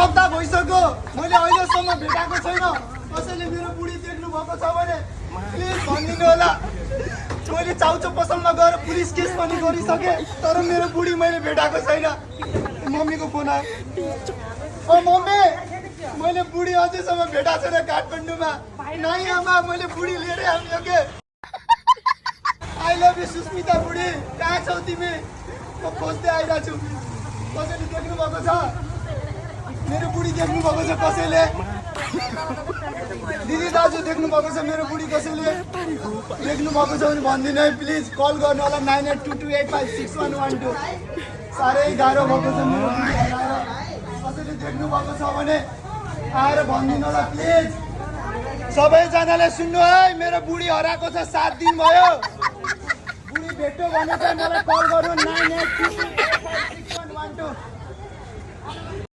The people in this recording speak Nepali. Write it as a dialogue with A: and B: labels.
A: हप्ता भइसक्यो मैले अहिलेसम्म भेटाएको छैन। कसैले मेरो बुढी देख्नु भएको छ भने प्लिज भनिदिनु होला। मैले चाउचो पसलमा गएर पुलिस केस पनि गरिसकेँ तर मेरो बुढी मैले भेटाएको छैन। मम्मीको फोन आयो। ओ मम्मी, मैले बुढी अझैसम्म भेटाएको छैन काठमाडौँमा। नाइ आमा, मैले बुढी लिएरै आउने हो के। आई लभ यु सुस्मिता बुढी, कहाँ छौ तिमी? म खोज्दै आइरहेको छु। कसैले देख्नु भएको छ? मेरो बुढी देख्नु भएको छ कसैले? दिदी दाजु देख्नु भएको छ मेरो बुढी कसैले? देख्नु भएको छ भने भनिदिनु है प्लिज। कल गर्नु होला 9822856112। साह्रै गाह्रो भएको छ मेरो बुढी हराएर। कसैले देख्नु भएको छ भने आएर भनिदिनु होला प्लिज। सबैजनाले सुन्नु है, मेरो बुढी हराएको छ 7 दिन भयो। बुढी भेट्यो भने चाहिँ मलाई कल गर्नु 9822